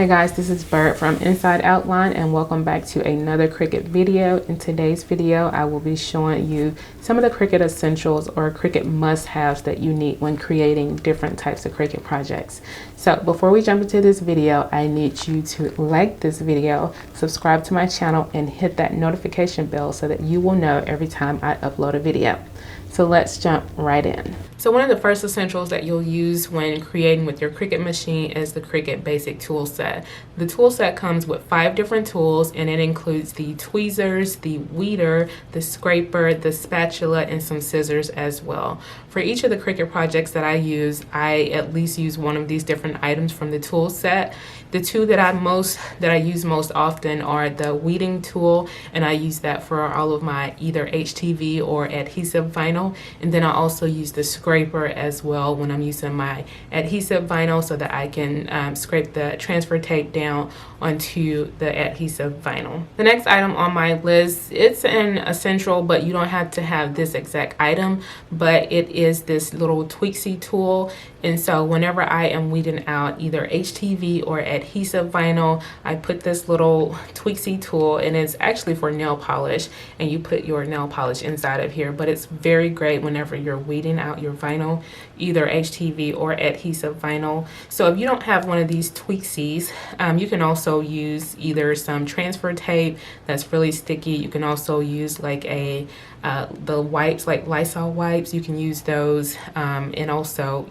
Hey guys, this is Bird from Inside Outline and welcome back to another Cricut video. In today's video, I will be showing you some of the Cricut essentials or Cricut must-haves that you need when creating different types of Cricut projects. So before we jump into this video, I need you to like this video, subscribe to my channel, and hit that notification bell so that you will know every time I upload a video. So let's jump right in. So one of the first essentials that you'll use when creating with your Cricut machine is the Cricut Basic tool set. The tool set comes with 5 different tools, and it includes the tweezers, the weeder, the scraper, the spatula, and some scissors as well. For each of the Cricut projects that I use, I at least use one of these different items from the tool set. The two that I use most often are the weeding tool, and I use that for all of my either HTV or adhesive vinyl, and then I also use the scraper as well when I'm using my adhesive vinyl so that I can scrape the transfer tape down onto the adhesive vinyl. The next item on my list, it's an essential, but you don't have to have this exact item, but it is this little tweaksy tool. And so whenever I am weeding out either HTV or adhesive vinyl, I put this little tweaksy tool, and it's actually for nail polish, and you put your nail polish inside of here, but it's very great whenever you're weeding out your vinyl, either HTV or adhesive vinyl. So if you don't have one of these tweaksies, you can also use either some transfer tape that's really sticky. You can also use like the wipes, like Lysol wipes. You can use those and also,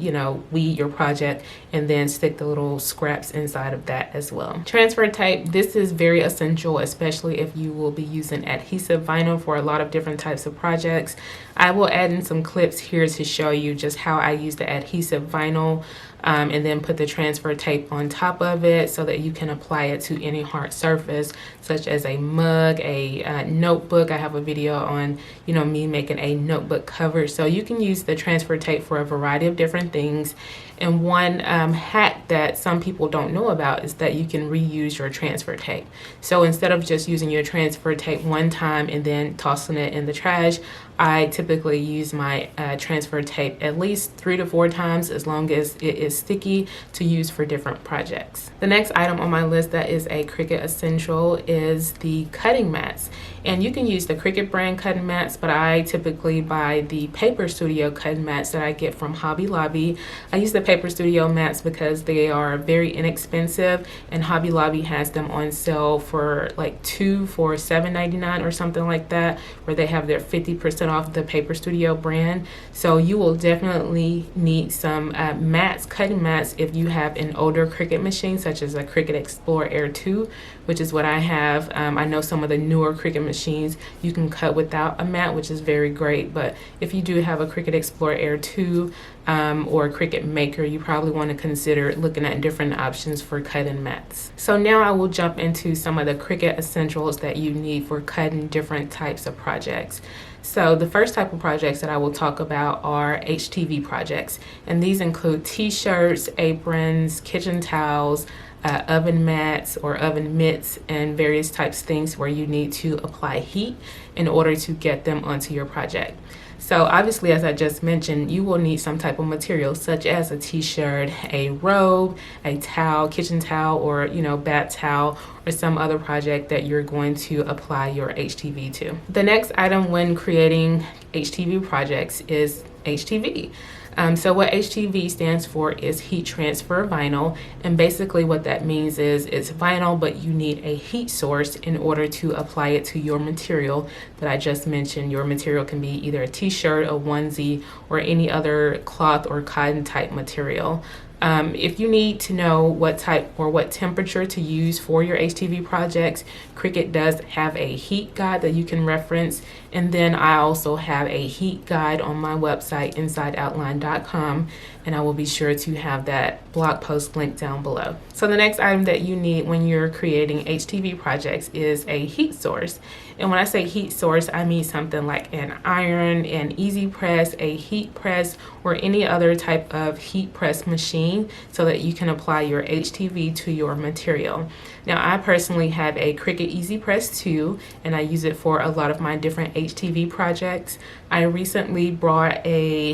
weed your project and then stick the little scraps inside of that as well. Transfer tape, this is very essential, especially if you will be using adhesive vinyl for a lot of different types of projects. I will add in some clips here to show you just how I use the adhesive vinyl and then put the transfer tape on top of it so that you can apply it to any hard surface, such as a mug, a notebook. I have a video on, me making a notebook cover. So you can use the transfer tape for a variety of different things. And one hack that some people don't know about is that you can reuse your transfer tape. So instead of just using your transfer tape one time and then tossing it in the trash, I typically use my transfer tape at least 3 to 4 times, as long as it is sticky, to use for different projects. The next item on my list that is a Cricut essential is the cutting mats. And you can use the Cricut brand cutting mats, but I typically buy the Paper Studio cutting mats that I get from Hobby Lobby. I use the Paper Studio mats because they are very inexpensive, and Hobby Lobby has them on sale for like 2 for $7.99 or something like that, where they have their 50% off the Paper Studio brand. So you will definitely need some mats, cutting mats, if you have an older Cricut machine, such as a Cricut Explorer Air 2, which is what I have. I know some of the newer Cricut machines you can cut without a mat, which is very great, but if you do have a Cricut Explorer Air 2 or a Cricut Maker, you probably want to consider looking at different options for cutting mats. So now I will jump into some of the Cricut essentials that you need for cutting different types of projects. So the first type of projects that I will talk about are HTV projects, and these include t-shirts, aprons, kitchen towels, oven mats or oven mitts, and various types of things where you need to apply heat in order to get them onto your project. So obviously, as I just mentioned, you will need some type of material such as a t-shirt, a robe, a towel, kitchen towel, or bath towel, or some other project that you're going to apply your HTV to. The next item when creating HTV projects is HTV. So what HTV stands for is heat transfer vinyl, and basically what that means is it's vinyl, but you need a heat source in order to apply it to your material that I just mentioned. Your material can be either a t-shirt, a onesie, or any other cloth or cotton type material. If you need to know what type or what temperature to use for your HTV projects, Cricut does have a heat guide that you can reference, and then I also have a heat guide on my website, insideoutline.com, and I will be sure to have that blog post linked down below. So the next item that you need when you're creating HTV projects is a heat source. And when I say heat source, I mean something like an iron, an easy press, a heat press, or any other type of heat press machine. machine so that you can apply your HTV to your material. Now, I personally have a Cricut Easy Press 2, and I use it for a lot of my different HTV projects. I recently brought a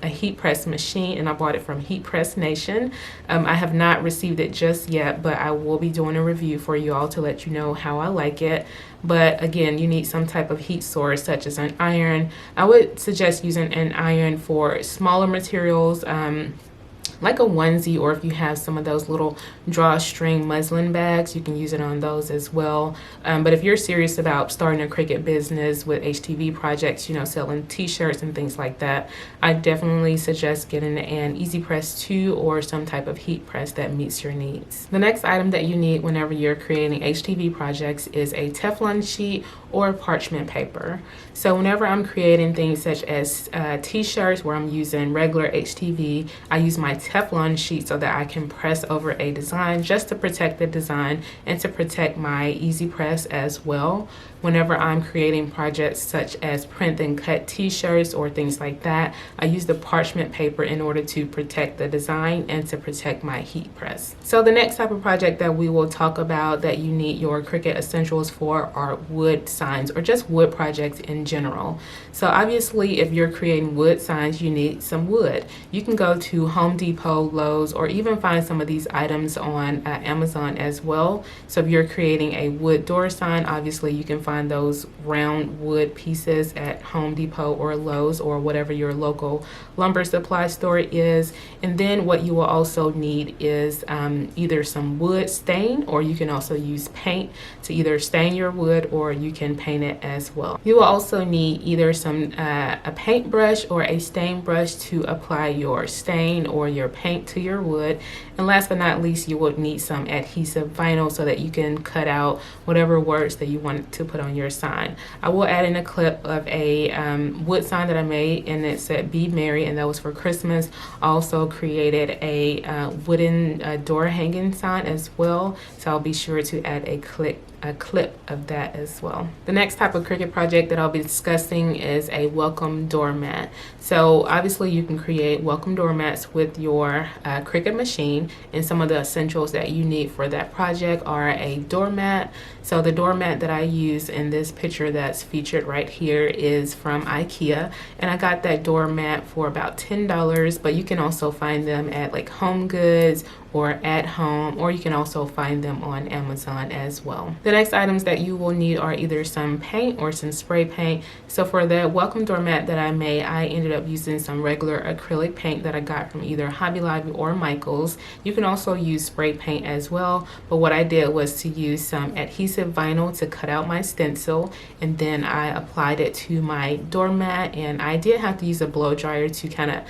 heat press machine, and I bought it from Heat Press Nation. I have not received it just yet, but I will be doing a review for you all to let you know how I like it. But again, you need some type of heat source such as an iron. I would suggest using an iron for smaller materials, like a onesie, or if you have some of those little drawstring muslin bags, you can use it on those as well. But if you're serious about starting a Cricut business with HTV projects, you know, selling t-shirts and things like that, I definitely suggest getting an Easy Press 2 or some type of heat press that meets your needs. The next item that you need whenever you're creating HTV projects is a Teflon sheet or parchment paper. So whenever I'm creating things such as t-shirts where I'm using regular HTV, I use my Teflon sheet so that I can press over a design just to protect the design and to protect my Easy Press as well. Whenever I'm creating projects such as print and cut t-shirts or things like that, I use the parchment paper in order to protect the design and to protect my heat press. So the next type of project that we will talk about that you need your Cricut essentials for are wood signs, or just wood projects in general. So obviously, if you're creating wood signs, you need some wood. You can go to Home Depot, Lowe's, or even find some of these items on Amazon as well. So if you're creating a wood door sign, obviously you can find those round wood pieces at Home Depot or Lowe's or whatever your local lumber supply store is. And then what you will also need is either some wood stain, or you can also use paint to either stain your wood, or you can paint it as well. You will also need either a paintbrush or a stain brush to apply your stain or your paint to your wood. And last but not least, you will need some adhesive vinyl so that you can cut out whatever words that you want to put on your sign. I will add in a clip of a wood sign that I made, and it said "Be Merry," and that was for Christmas. I also created a wooden door hanging sign as well, so I'll be sure to add a clip of that as well. The next type of Cricut project that I'll be discussing is a welcome doormat. So obviously you can create welcome doormats with your Cricut machine, and some of the essentials that you need for that project are a doormat. So the doormat that I use in this picture that's featured right here is from IKEA, and I got that doormat for about $10, but you can also find them at like Home Goods or at home, or you can also find them on Amazon as well. The next items that you will need are either some paint or some spray paint. So for the welcome doormat that I made, I ended up using some regular acrylic paint that I got from either Hobby Lobby or Michaels. You can also use spray paint as well, but what I did was to use some adhesive vinyl to cut out my stencil, and then I applied it to my doormat, and I did have to use a blow dryer to kind of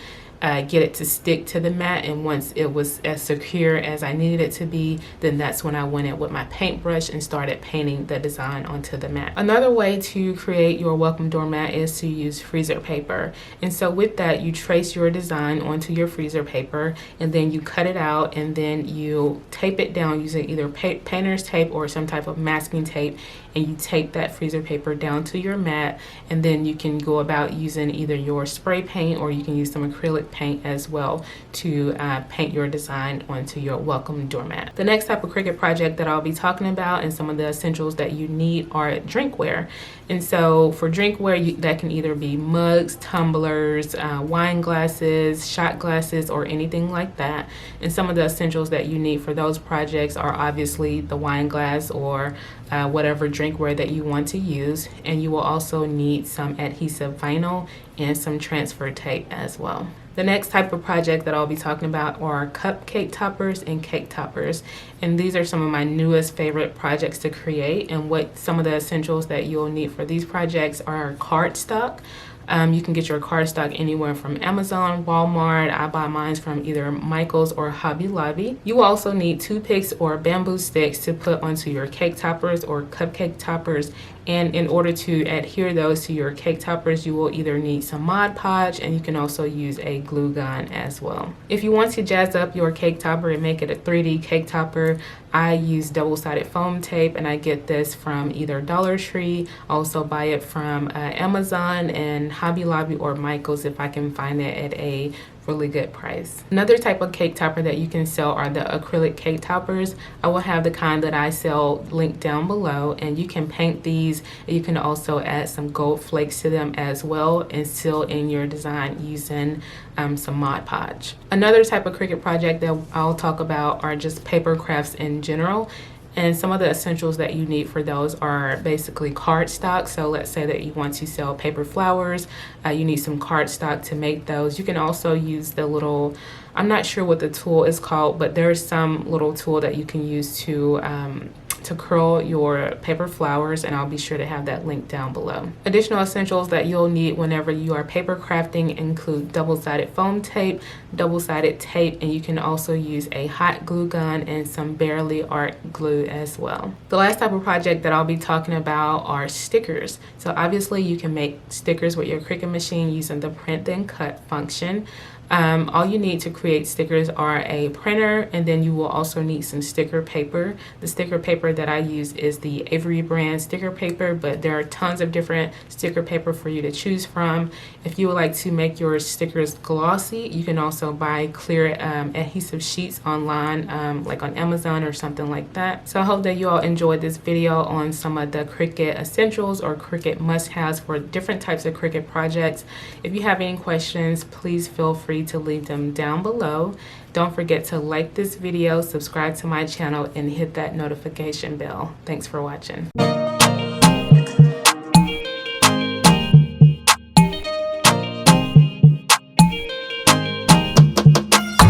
get it to stick to the mat. And once it was as secure as I needed it to be, then that's when I went in with my paintbrush and started painting the design onto the mat. Another way to create your welcome doormat is to use freezer paper. And so with that, you trace your design onto your freezer paper, and then you cut it out, and then you tape it down using either painter's tape or some type of masking tape, and you tape that freezer paper down to your mat. And then you can go about using either your spray paint, or you can use some acrylic paint as well to paint your design onto your welcome doormat. The next type of Cricut project that I'll be talking about, and some of the essentials that you need, are drinkware. And so for drinkware, that can either be mugs, tumblers, wine glasses, shot glasses, or anything like that. And some of the essentials that you need for those projects are obviously the wine glass or whatever drinkware that you want to use. And you will also need some adhesive vinyl and some transfer tape as well. The next type of project that I'll be talking about are cupcake toppers and cake toppers. And these are some of my newest favorite projects to create. And what some of the essentials that you'll need for these projects are cardstock. You can get your cardstock anywhere from Amazon, Walmart. I buy mine from either Michaels or Hobby Lobby. You will also need toothpicks or bamboo sticks to put onto your cake toppers or cupcake toppers. And in order to adhere those to your cake toppers, you will either need some Mod Podge, and you can also use a glue gun as well. If you want to jazz up your cake topper and make it a 3D cake topper, I use double-sided foam tape, and I get this from either Dollar Tree. I also buy it from Amazon and Hobby Lobby or Michaels if I can find it at a really good price. Another type of cake topper that you can sell are the acrylic cake toppers. I will have the kind that I sell linked down below, and you can paint these. You can also add some gold flakes to them as well and seal in your design using some Mod Podge. Another type of Cricut project that I'll talk about are just paper crafts in general. And some of the essentials that you need for those are basically cardstock. So let's say that you want to sell paper flowers. You need some cardstock to make those. You can also use the little, I'm not sure what the tool is called, but there's some little tool that you can use to curl your paper flowers, and I'll be sure to have that link down below. Additional essentials that you'll need whenever you are paper crafting include double-sided foam tape, double-sided tape, and you can also use a hot glue gun and some Barely Art glue as well. The last type of project that I'll be talking about are stickers. So obviously you can make stickers with your Cricut machine using the print then cut function. All you need to create stickers are a printer, and then you will also need some sticker paper. The sticker paper that I use is the Avery brand sticker paper, but there are tons of different sticker paper for you to choose from. If you would like to make your stickers glossy, you can also buy clear adhesive sheets online, like on Amazon or something like that. So I hope that you all enjoyed this video on some of the Cricut essentials or Cricut must-haves for different types of Cricut projects. If you have any questions, please feel free to leave them down below. Don't forget to like this video, subscribe to my channel, and hit that notification bell. Thanks for watching.